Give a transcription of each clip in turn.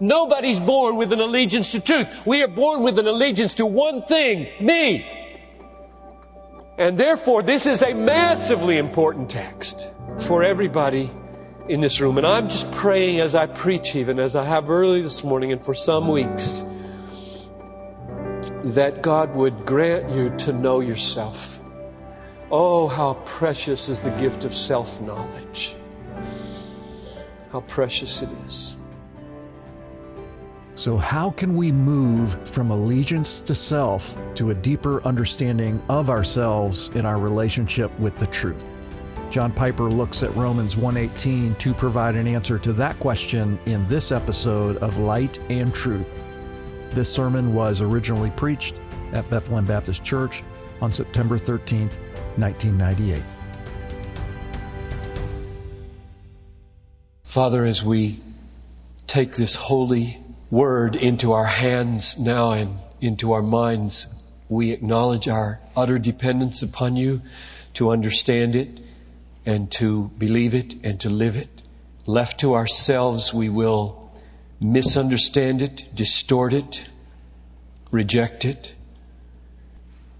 Nobody's born with an allegiance to truth. We are born with an allegiance to one thing, me. And therefore, this is a massively important text for everybody in this room. And I'm just praying as I preach, even as I have early this morning and for some weeks, that God would grant you to know yourself. Oh, how precious is the gift of self-knowledge. How precious it is. So how can we move from allegiance to self to a deeper understanding of ourselves in our relationship with the truth? John Piper looks at Romans 1:18 to provide an answer to that question in this episode of Light and Truth. This sermon was originally preached at Bethlehem Baptist Church on September 13th, 1998. Father, as we take this holy word into our hands now and into our minds, we acknowledge our utter dependence upon you to understand it and to believe it and to live it. Left to ourselves, we will misunderstand it, distort it, reject it,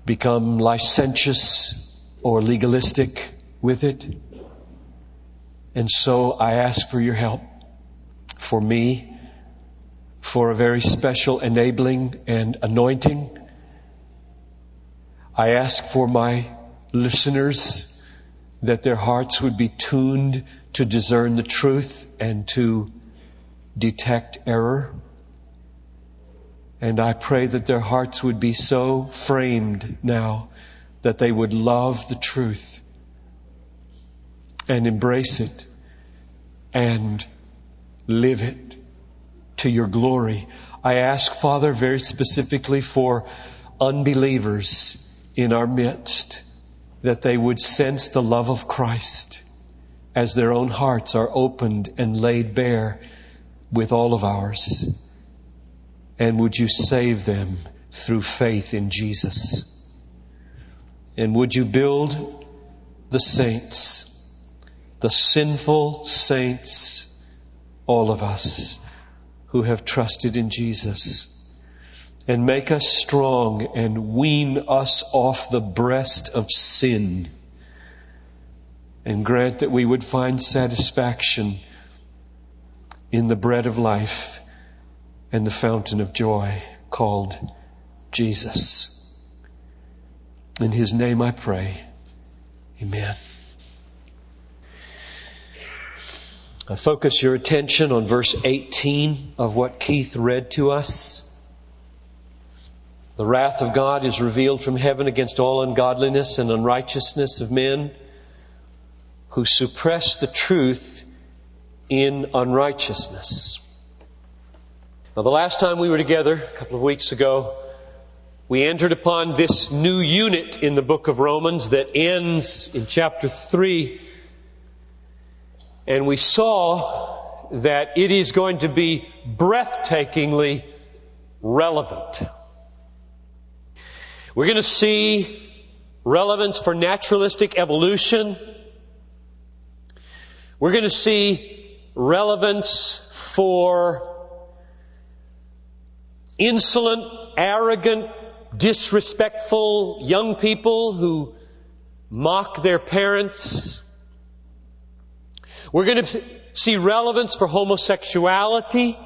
become licentious or legalistic with it. And so I ask for your help, for me, for a very special enabling and anointing. I ask for my listeners that their hearts would be tuned to discern the truth and to detect error. And I pray that their hearts would be so framed now that they would love the truth and embrace it and live it to your glory. I ask, Father, very specifically for unbelievers in our midst, that they would sense the love of Christ as their own hearts are opened and laid bare with all of ours. And would you save them through faith in Jesus? And would you build the saints, the sinful saints, all of us who have trusted in Jesus, and make us strong and wean us off the breast of sin, and grant that we would find satisfaction in the bread of life and the fountain of joy called Jesus. In His name I pray. Amen. I focus your attention on verse 18 of what Keith read to us. The wrath of God is revealed from heaven against all ungodliness and unrighteousness of men who suppress the truth in unrighteousness. Now, the last time we were together, a couple of weeks ago, we entered upon this new unit in the book of Romans that ends in chapter 3. And we saw that it is going to be breathtakingly relevant. We're going to see relevance for naturalistic evolution. We're going to see relevance for insolent, arrogant, disrespectful young people who mock their parents. We're going to see relevance for homosexuality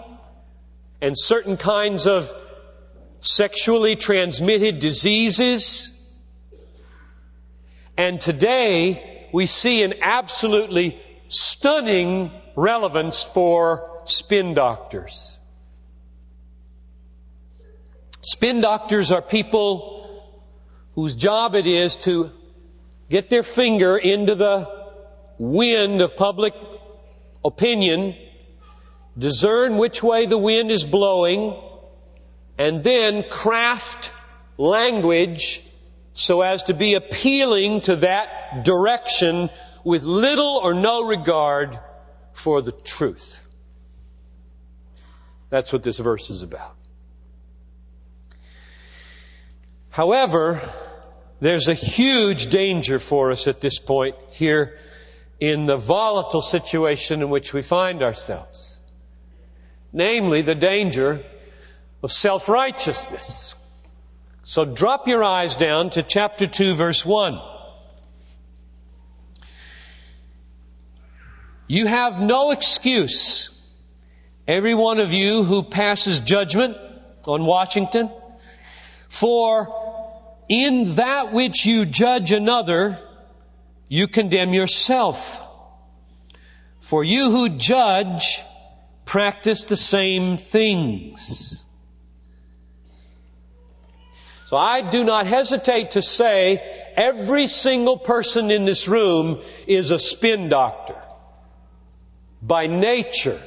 and certain kinds of sexually transmitted diseases. And today we see an absolutely stunning relevance for spin doctors. Spin doctors are people whose job it is to get their finger into the wind of public opinion, discern which way the wind is blowing, and then craft language so as to be appealing to that direction with little or no regard for the truth. That's what this verse is about. However, there's a huge danger for us at this point here in the volatile situation in which we find ourselves. namely the danger of self-righteousness. So drop your eyes down to chapter 2, verse 1. You have no excuse, every one of you who passes judgment on Washington, for in that which you judge another, you condemn yourself. For you who judge practice the same things. So I do not hesitate to say every single person in this room is a spin doctor by nature.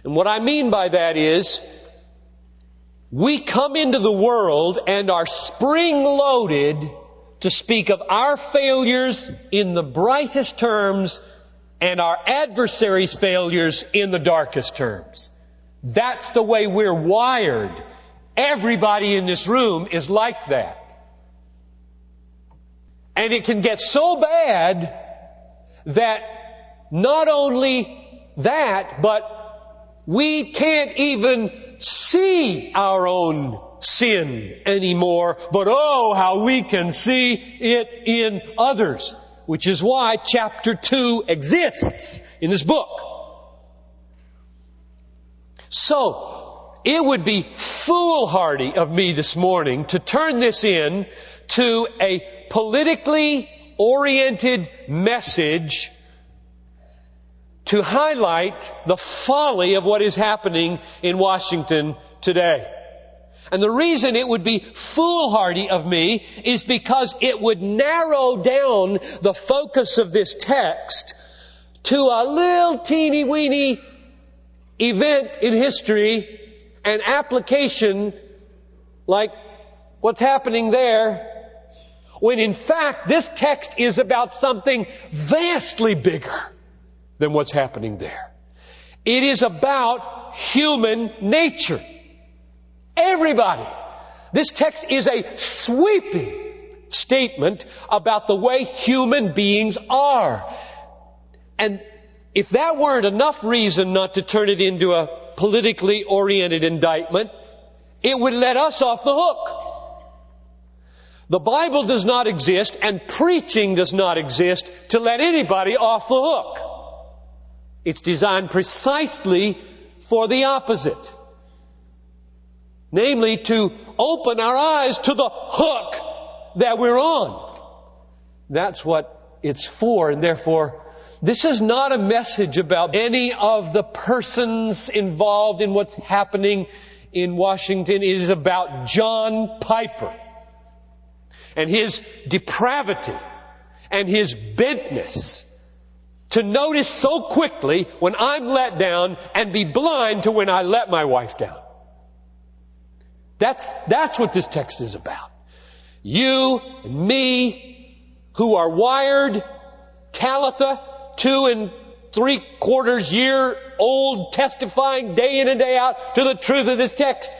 And what I mean by that is we come into the world and are spring-loaded to speak of our failures in the brightest terms and our adversaries' failures in the darkest terms. That's the way we're wired. Everybody in this room is like that. And it can get so bad that not only that, but we can't even see our own sin anymore, but oh, how we can see it in others, which is why chapter 2 exists in this book. So, it would be foolhardy of me this morning to turn this in to a politically oriented message to highlight the folly of what is happening in Washington today. And the reason it would be foolhardy of me is because it would narrow down the focus of this text to a little teeny weeny event in history and application like what's happening there, when in fact this text is about something vastly bigger than what's happening there. It is about human nature. Everybody. This text is a sweeping statement about the way human beings are. And if that weren't enough reason not to turn it into a politically oriented indictment, it would let us off the hook. The Bible does not exist and preaching does not exist to let anybody off the hook. It's designed precisely for the opposite. Namely, to open our eyes to the hook that we're on. That's what it's for, and therefore, this is not a message about any of the persons involved in what's happening in Washington. It is about John Piper and his depravity and his bentness to notice so quickly when I'm let down and be blind to when I let my wife down. That's what this text is about. You and me, who are wired, Talitha, 2 3/4 year old, testifying day in and day out to the truth of this text.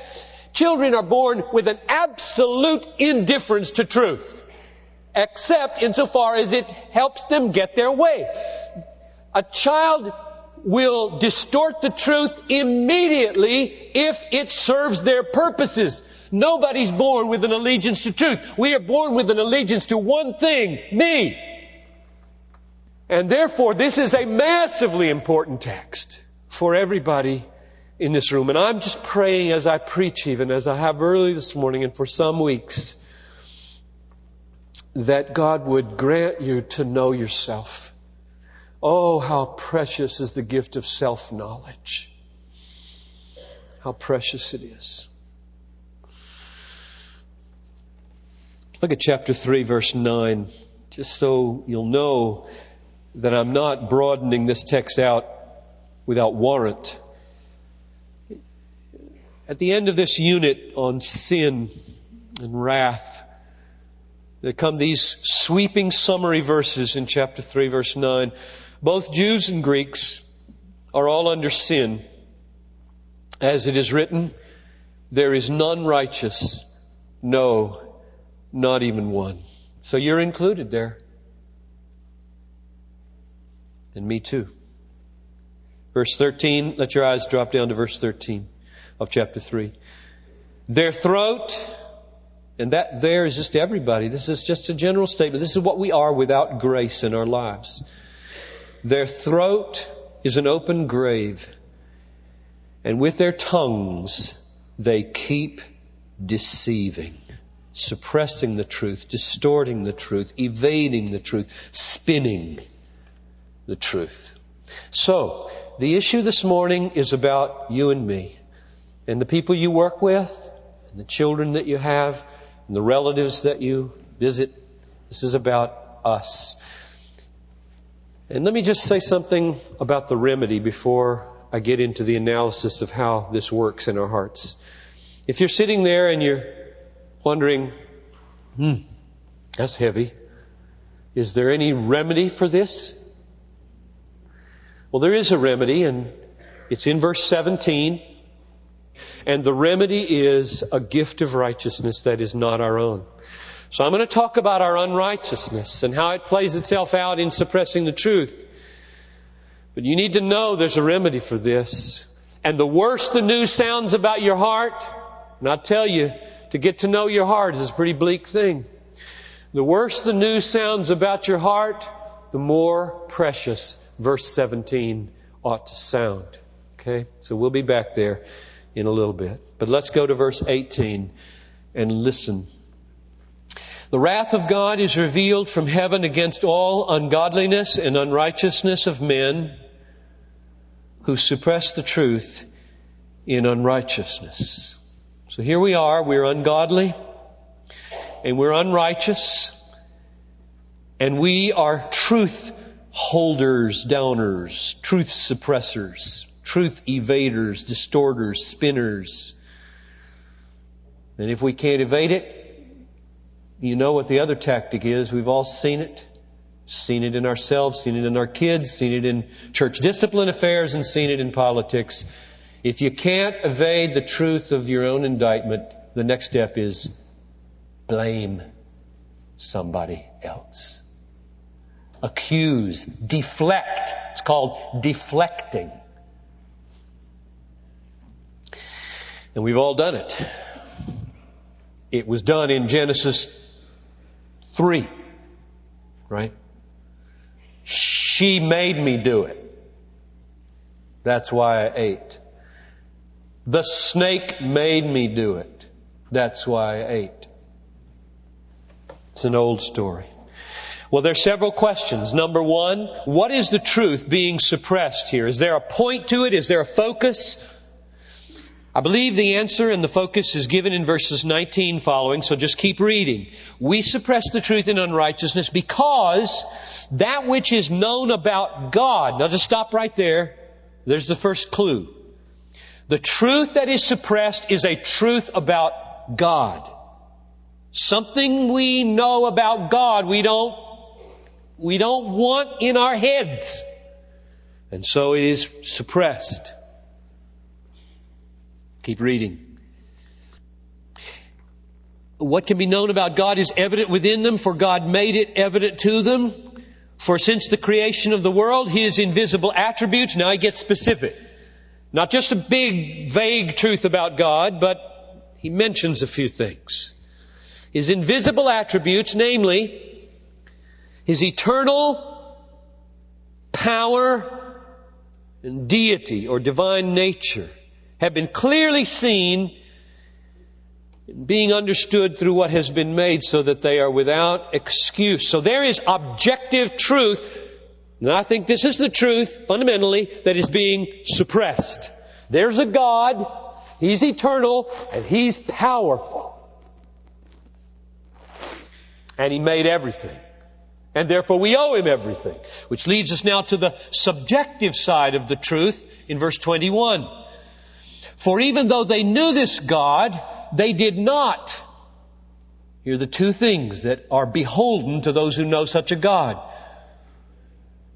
Children are born with an absolute indifference to truth, except insofar as it helps them get their way. A child will distort the truth immediately if it serves their purposes. Nobody's born with an allegiance to truth. We are born with an allegiance to one thing, me. And therefore, this is a massively important text for everybody in this room. And I'm just praying as I preach, even as I have early this morning and for some weeks, that God would grant you to know yourself. Oh, how precious is the gift of self-knowledge. How precious it is. Look at chapter 3, verse 9, just so you'll know that I'm not broadening this text out without warrant. At the end of this unit on sin and wrath, there come these sweeping summary verses in chapter 3, verse 9. Both Jews and Greeks are all under sin. As it is written, there is none righteous, no, not even one. So you're included there. And me too. Verse 13, let your eyes drop down to verse 13 of chapter 3. Their throat, and that there is just everybody. This is just a general statement. This is what we are without grace in our lives. Their throat is an open grave, and with their tongues they keep deceiving, suppressing the truth, distorting the truth, evading the truth, spinning the truth. So, the issue this morning is about you and me, and the people you work with, and the children that you have, and the relatives that you visit. This is about us. And let me just say something about the remedy before I get into the analysis of how this works in our hearts. If you're sitting there and you're wondering, that's heavy. Is there any remedy for this? Well, there is a remedy, and it's in verse 17. And the remedy is a gift of righteousness that is not our own. So I'm going to talk about our unrighteousness and how it plays itself out in suppressing the truth. But you need to know there's a remedy for this. And the worse the news sounds about your heart, and I'll tell you, to get to know your heart is a pretty bleak thing. The worse the news sounds about your heart, the more precious verse 17 ought to sound. Okay? So we'll be back there in a little bit. But let's go to verse 18 and listen. The wrath of God is revealed from heaven against all ungodliness and unrighteousness of men who suppress the truth in unrighteousness. So here we are, we're ungodly and we're unrighteous, and we are truth holders, downers, truth suppressors, truth evaders, distorters, spinners. And if we can't evade it, you know what the other tactic is. We've all seen it. Seen it in ourselves, seen it in our kids, seen it in church discipline affairs, and seen it in politics. If you can't evade the truth of your own indictment, the next step is blame somebody else. Accuse, deflect. It's called deflecting. And we've all done it. It was done in Genesis 3, right? She made me do it. That's why I ate. The snake made me do it. That's why I ate. It's an old story. Well, there are several questions. Number one, what is the truth being suppressed here? Is there a point to it? Is there a focus? I believe the answer and the focus is given in verses 19 following, so just keep reading. We suppress the truth in unrighteousness because that which is known about God. Now just stop right there. There's the first clue. The truth that is suppressed is a truth about God. Something we know about God we don't want in our heads. And so it is suppressed. Keep reading. What can be known about God is evident within them, for God made it evident to them. For since the creation of the world, His invisible attributes, now He gets specific. Not just a big, vague truth about God, but He mentions a few things. His invisible attributes, namely, His eternal power and deity or divine nature, have been clearly seen and being understood through what has been made, so that they are without excuse. So there is objective truth, and I think this is the truth, fundamentally, that is being suppressed. There's a God, He's eternal, and He's powerful. And He made everything. And therefore we owe Him everything. Which leads us now to the subjective side of the truth in verse 21. For even though they knew this God, they did not. Here are the two things that are beholden to those who know such a God.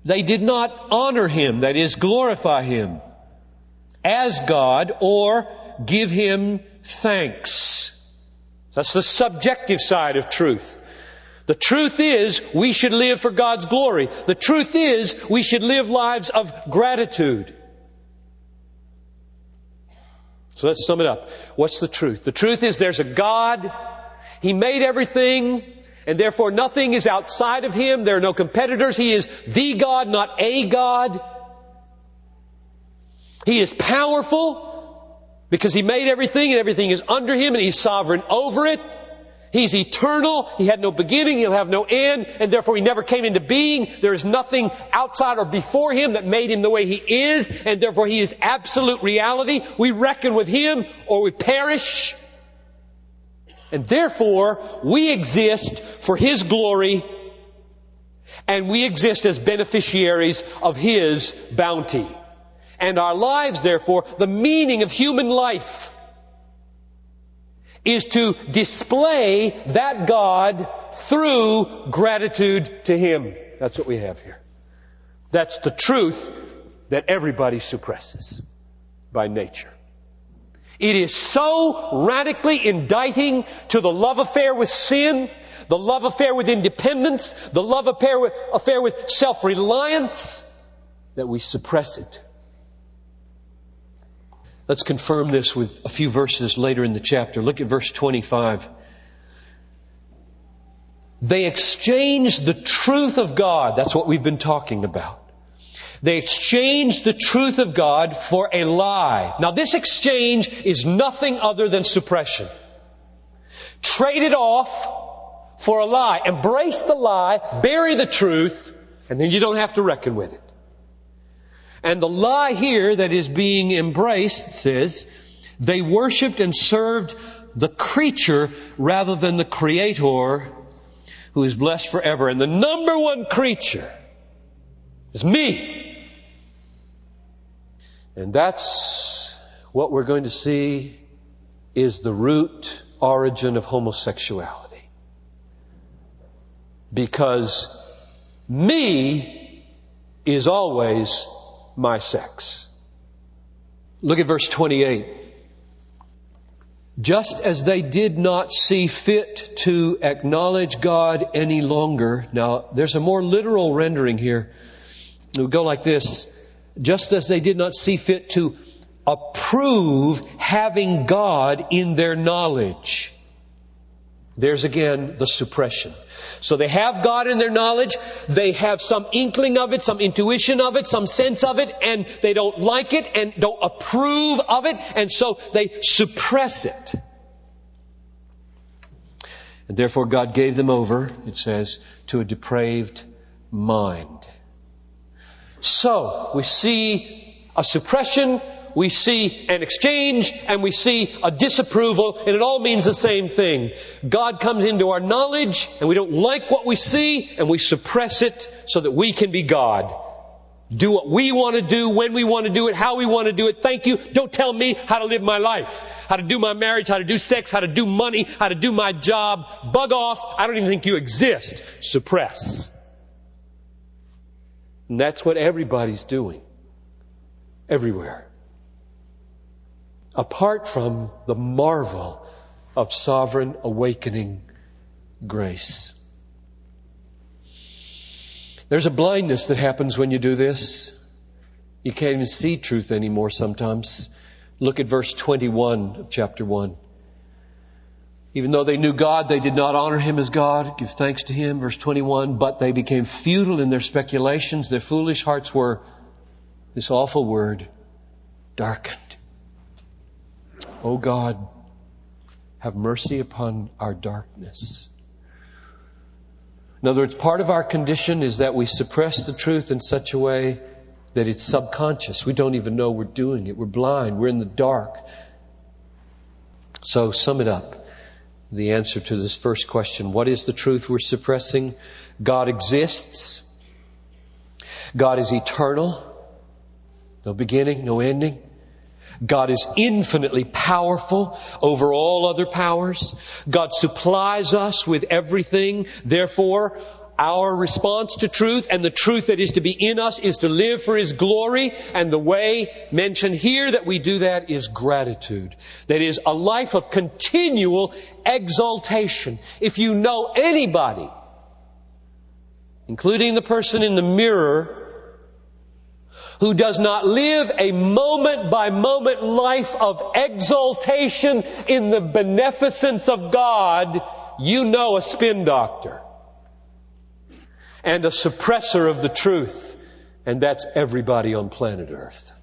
They did not honor Him, that is, glorify Him as God or give Him thanks. That's the subjective side of truth. The truth is we should live for God's glory. The truth is we should live lives of gratitude. So let's sum it up. What's the truth? The truth is there's a God. He made everything, and therefore nothing is outside of Him. There are no competitors. He is the God, not a God. He is powerful because He made everything, and everything is under Him, and He's sovereign over it. He's eternal. He had no beginning. He'll have no end. And therefore He never came into being. There is nothing outside or before Him that made Him the way He is. And therefore He is absolute reality. We reckon with Him or we perish. And therefore we exist for His glory. And we exist as beneficiaries of His bounty. And our lives, therefore, the meaning of human life is to display that God through gratitude to Him. That's what we have here. That's the truth that everybody suppresses by nature. It is so radically indicting to the love affair with sin, the love affair with independence, the love affair with self-reliance, that we suppress it. Let's confirm this with a few verses later in the chapter. Look at verse 25. They exchanged the truth of God. That's what we've been talking about. They exchanged the truth of God for a lie. Now this exchange is nothing other than suppression. Trade it off for a lie. Embrace the lie, bury the truth, and then you don't have to reckon with it. And the lie here that is being embraced says, they worshipped and served the creature rather than the Creator, who is blessed forever. And the number one creature is me. And that's what we're going to see is the root origin of homosexuality. Because me is always my sex. Look at verse 28. Just as they did not see fit to acknowledge God any longer. Now, there's a more literal rendering here. It would go like this. Just as they did not see fit to approve having God in their knowledge. There's again the suppression. So they have God in their knowledge, they have some inkling of it, some intuition of it, some sense of it, and they don't like it and don't approve of it, and so they suppress it. And therefore God gave them over, it says, to a depraved mind. So we see a suppression, we see an exchange, and we see a disapproval, and it all means the same thing. God comes into our knowledge, and we don't like what we see, and we suppress it so that we can be God. Do what we want to do, when we want to do it, how we want to do it. Thank you. Don't tell me how to live my life, how to do my marriage, how to do sex, how to do money, how to do my job. Bug off. I don't even think you exist. Suppress. And that's what everybody's doing. Everywhere. Apart from the marvel of sovereign awakening grace. There's a blindness that happens when you do this. You can't even see truth anymore sometimes. Look at verse 21 of chapter 1. Even though they knew God, they did not honor Him as God, give thanks to Him. Verse 21, but they became futile in their speculations. Their foolish hearts were, this awful word, darkened. O God, have mercy upon our darkness. In other words, part of our condition is that we suppress the truth in such a way that it's subconscious. We don't even know we're doing it. We're blind. We're in the dark. So, sum it up. The answer to this first question, what is the truth we're suppressing? God exists. God is eternal. No beginning, no ending. God is infinitely powerful over all other powers. God supplies us with everything. Therefore, our response to truth and the truth that is to be in us is to live for His glory. And the way mentioned here that we do that is gratitude. That is a life of continual exaltation. If you know anybody, including the person in the mirror, who does not live a moment-by-moment life of exaltation in the beneficence of God, you know a spin doctor and a suppressor of the truth, and that's everybody on planet Earth.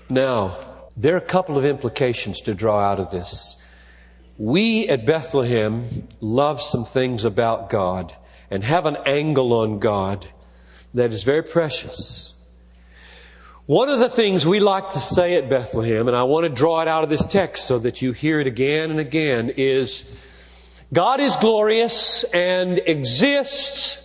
Now, there are a couple of implications to draw out of this. We at Bethlehem love some things about God and have an angle on God that is very precious. One of the things we like to say at Bethlehem, and I want to draw it out of this text so that you hear it again and again, is God is glorious and exists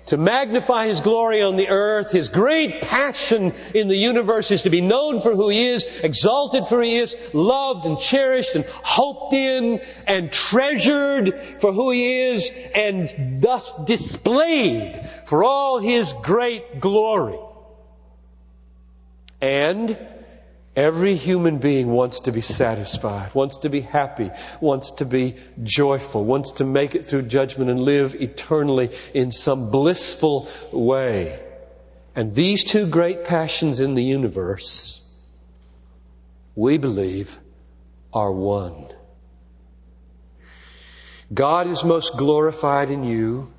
to magnify His glory on the earth. His great passion in the universe is to be known for who He is, exalted for who He is, loved and cherished and hoped in and treasured for who He is, and thus displayed for all His great glory. And every human being wants to be satisfied, wants to be happy, wants to be joyful, wants to make it through judgment and live eternally in some blissful way. And these two great passions in the universe, we believe, are one. God is most glorified in you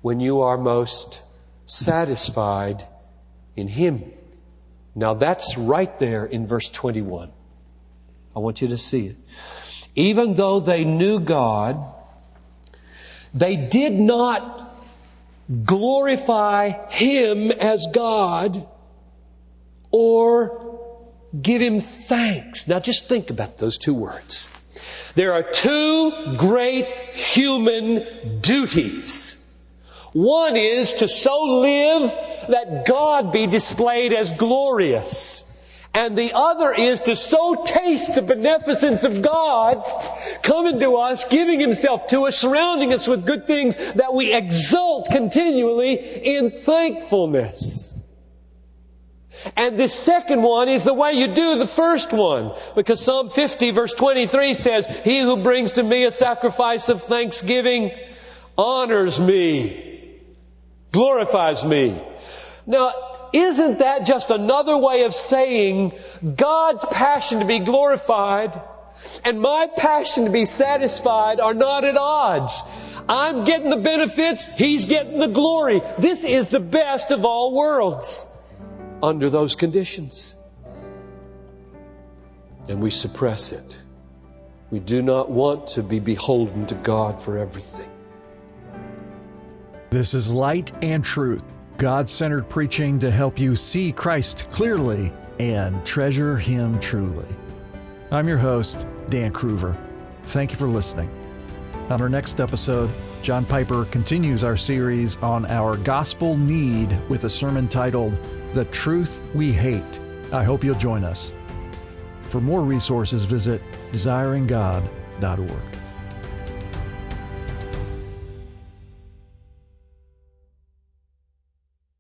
when you are most satisfied in Him. Now that's right there in verse 21. I want you to see it. Even though they knew God, they did not glorify Him as God or give Him thanks. Now just think about those two words. There are two great human duties. One is to so live that God be displayed as glorious. And the other is to so taste the beneficence of God coming to us, giving Himself to us, surrounding us with good things, that we exult continually in thankfulness. And this second one is the way you do the first one. Because Psalm 50 verse 23 says, "He who brings to me a sacrifice of thanksgiving honors me, glorifies me." Now, isn't that just another way of saying God's passion to be glorified and my passion to be satisfied are not at odds? I'm getting the benefits, He's getting the glory. This is the best of all worlds under those conditions. And we suppress it. We do not want to be beholden to God for everything. This is Light and Truth, God-centered preaching to help you see Christ clearly and treasure Him truly. I'm your host, Dan Kruver. Thank you for listening. On our next episode, John Piper continues our series on our gospel need with a sermon titled, "The Truth We Hate." I hope you'll join us. For more resources, visit desiringgod.org.